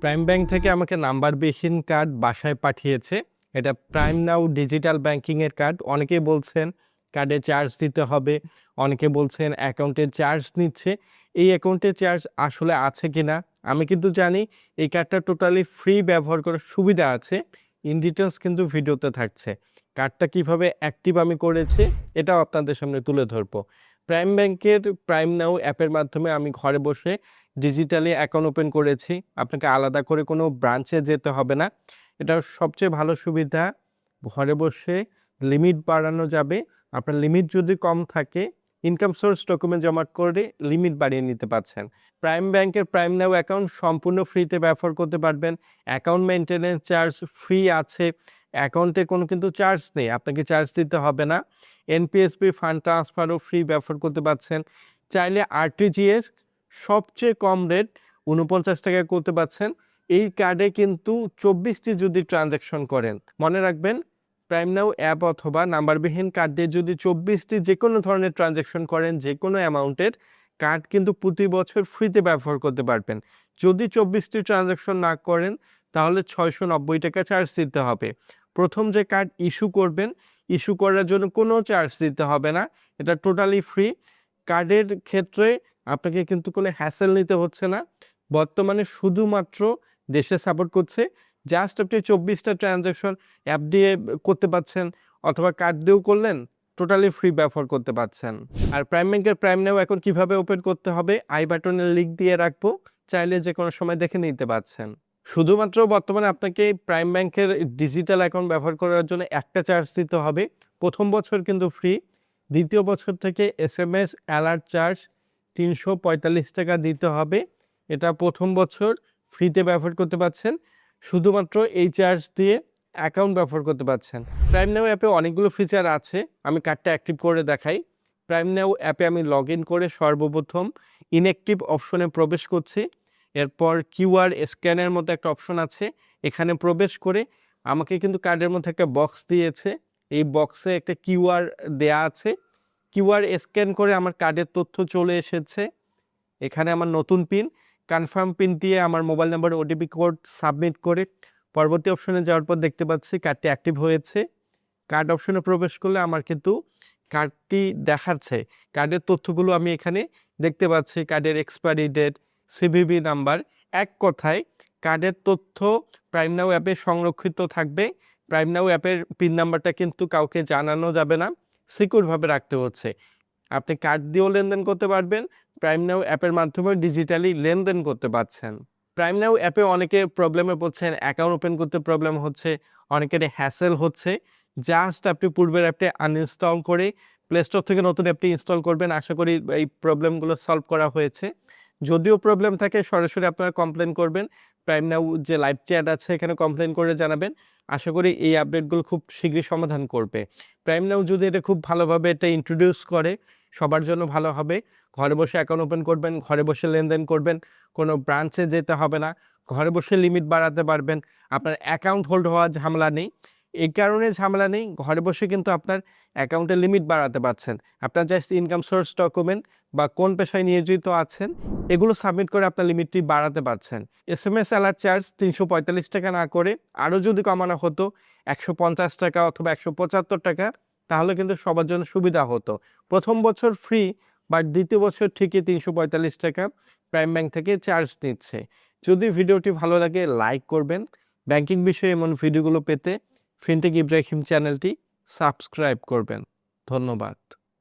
Prime bank থেকে আমাকে নাম্বারবিহীন card বাসায় পাঠিয়েছে। এটা প্রাইম নাও ডিজিটাল ব্যাংকিংয়ের কার্ড। অনেকেই বলছেন কার্ডে চার্জ দিতে হবে, অনেকে বলছেন অ্যাকাউন্টে চার্জ নিচ্ছে। এই অ্যাকাউন্টে চার্জ আসলে আছে কিনা? আমি কিন্তু জানি এই কার্ডটা টোটালি ফ্রি ব্যবহার করার সুবিধা আছে। ইন ডিটেলস কিন্তু ভিডিওতে থাকছে। কার্ডটা কিভাবে অ্যাক্টিভ আমি করেছি এটাও আপনাদের সামনে তুলে ধরবো। প্রাইম ব্যাংকের প্রাইম নাও অ্যাপের মাধ্যমে আমি ঘরে বসে ডিজিটালি অ্যাকাউন্ট ওপেন করেছি। আপনাকে আলাদা করে কোনো ব্রাঞ্চে যেতে হবে না। এটার সবচেয়ে ভালো সুবিধা, ঘরে বসে লিমিট বাড়ানো যাবে। আপনার লিমিট যদি কম থাকে ইনকাম সোর্স ডকুমেন্ট জমা করে লিমিট বাড়িয়ে নিতে পারছেন। প্রাইম ব্যাংকের প্রাইম নাও অ্যাকাউন্ট সম্পূর্ণ ফ্রিতে ব্যবহার করতে পারবেন। অ্যাকাউন্ট মেইনটেনেন্স চার্জ ফ্রি আছে। অ্যাকাউন্টে কোনো কিন্তু চার্জ নেই, আপনাকে চার্জ দিতে হবে না। এনপিএসবি ফান্ড ট্রান্সফারও ফ্রি ব্যবহার করতে পারছেন। চাইলে আরটিজিএস সবচেয়ে কম রেট ৪৯ টাকায় করতে পারছেন। এই কার্ডে কিন্তু ২৪টি যদি ট্রানজ্যাকশন করেন, মনে রাখবেন প্রাইম নাও অ্যাপ অথবা নাম্বারবিহীন কার্ড দিয়ে যদি ২৪টি যে কোনো ধরনের ট্রানজ্যাকশন করেন যে কোনো অ্যামাউন্টের, কার্ড কিন্তু প্রতি বছর ফ্রিতে ব্যবহার করতে পারবেন। যদি ২৪টি ট্রানজ্যাকশন না করেন তাহলে ৬৯০ টাকা চার্জ দিতে হবে। প্রথম যে কার্ড ইস্যু করবেন, ইস্যু করার জন্য কোনো চার্জ দিতে হবে না, এটা টোটালি ফ্রি। কার্ডের ক্ষেত্রে আপনাকে কিন্তু কোনো হ্যাসেল নিতে হচ্ছে না। বর্তমানে শুধুমাত্র দেশে সাপোর্ট করছে। জাস্ট আপনি ২৪টা ট্রানজ্যাকশন অ্যাপ দিয়ে করতে পারছেন অথবা কার্ড দিয়েও করলেন, টোটালি ফ্রি ব্যবহার করতে পারছেন। আর প্রাইম ব্যাংকের প্রাইম নাও এখন কিভাবে ওপেন করতে হবে আই বাটনের লিঙ্ক দিয়ে রাখবো, চাইলে যে কোনো সময় দেখে নিতে পারছেন। শুধুমাত্র বর্তমানে আপনাকে প্রাইম ব্যাংকের ডিজিটাল অ্যাকাউন্ট ব্যবহার করার জন্য একটা চার্জ দিতে হবে। প্রথম বছর কিন্তু ফ্রি, দ্বিতীয় বছর থেকে এসএমএস অ্যালার্ট চার্জ ৩৪৫ টাকা দিতে হবে। এটা প্রথম বছর ফ্রিতে ব্যবহার করতে পারছেন। শুধুমাত্র এই চার্জ দিয়ে অ্যাকাউন্ট ব্যবহার করতে পারছেন। প্রাইম নাও অ্যাপে অনেকগুলো ফিচার আছে, আমি কার্ডটা অ্যাক্টিভ করে দেখাই। প্রাইম নাও অ্যাপে আমি লগ ইন করে সর্বপ্রথম ইনঅ্যাক্টিভ অপশনে প্রবেশ করছি। এরপর কিউআর স্ক্যানের মতো একটা অপশন আছে, এখানে প্রবেশ করে আমাকে কিন্তু কার্ডের মধ্যে একটা বক্স দিয়েছে। এই বক্সে একটা কিউআর দেয়া আছে। কিউআর স্ক্যান করে আমার কার্ডের তথ্য চলে এসেছে। এখানে আমার নতুন পিন, কনফার্ম পিন দিয়ে আমার মোবাইল নাম্বারে ওটিপি কোড সাবমিট করে পরবর্তী অপশনে যাওয়ার পর দেখতে পাচ্ছি কার্ডটি অ্যাক্টিভ হয়েছে। কার্ড অপশনে প্রবেশ করলে আমার কিন্তু কার্ডটি দেখাচ্ছে। কার্ডের তথ্যগুলো আমি এখানে দেখতে পাচ্ছি, কার্ডের এক্সপায়ারি ডেট, সিভিভি নাম্বার। এক কথায় কার্ডের তথ্য প্রাইম নাও অ্যাপে সংরক্ষিত থাকবে। প্রাইম নাও অ্যাপের পিন নাম্বারটা কিন্তু কাউকে জানানো যাবে না, সিকিউরভাবে রাখতে হচ্ছে। আপনি কার্ড দিয়েও লেনদেন করতে পারবেন, প্রাইম নাও অ্যাপের মাধ্যমে ডিজিটালি লেনদেন করতে পারছেন। প্রাইম নাও অ্যাপে অনেকে প্রবলেমে পড়ছেন, অ্যাকাউন্ট ওপেন করতে প্রবলেম হচ্ছে, অনেকের হ্যাসেল হচ্ছে। জাস্ট আপনি পূর্বের অ্যাপটি আনইনস্টল করে প্লে স্টোর থেকে নতুন অ্যাপটি ইনস্টল করবেন। আশা করি এই প্রবলেমগুলো সলভ করা হয়েছে। যদিও প্রবলেম থাকে সরাসরি আপনারা কমপ্লেন করবেন, প্রাইম নাও যে লাইভ চ্যাট আছে এখানে কমপ্লেন করে জানাবেন। আশা করি এই আপডেটগুলো খুব শীঘ্রই সমাধান করবে। প্রাইম নাও যদি এটা খুব ভালোভাবে এটা ইন্ট্রোডিউস করে সবার জন্য ভালো হবে। ঘরে বসে অ্যাকাউন্ট ওপেন করবেন, ঘরে বসে লেনদেন করবেন, কোনো ব্রাঞ্চে যেতে হবে না, ঘরে বসে লিমিট বাড়াতে পারবেন। আপনার অ্যাকাউন্ট হোল্ড হওয়ার ঝামেলা নেই। এই কারণে ঝামেলা নেই, ঘরে বসে কিন্তু আপনার অ্যাকাউন্টের লিমিট বাড়াতে পারছেন। আপনার জাস্ট ইনকাম সোর্স ডকুমেন্ট বা কোন পেশায় নিয়োজিত আছেন এগুলো সাবমিট করে আপনার লিমিটটি বাড়াতে পারছেন। এসএমএস অ্যালার্ট চার্জ ৩৪৫ টাকা না করে আরও যদি কমানো হতো ১৫০ টাকা অথবা ১৭৫ টাকা, তাহলে কিন্তু সবার জন্য সুবিধা হতো। প্রথম বছর ফ্রি, বাট দ্বিতীয় বছর ঠিকই ৩৪৫ টাকা প্রাইম ব্যাংক থেকে চার্জ নিচ্ছে। যদি ভিডিওটি ভালো লাগে লাইক করবেন। ব্যাংকিং বিষয়ে এমন ভিডিওগুলো পেতে ফিনটেক ইব্রাহিম চ্যানেলটি সাবস্ক্রাইব করবেন। ধন্যবাদ।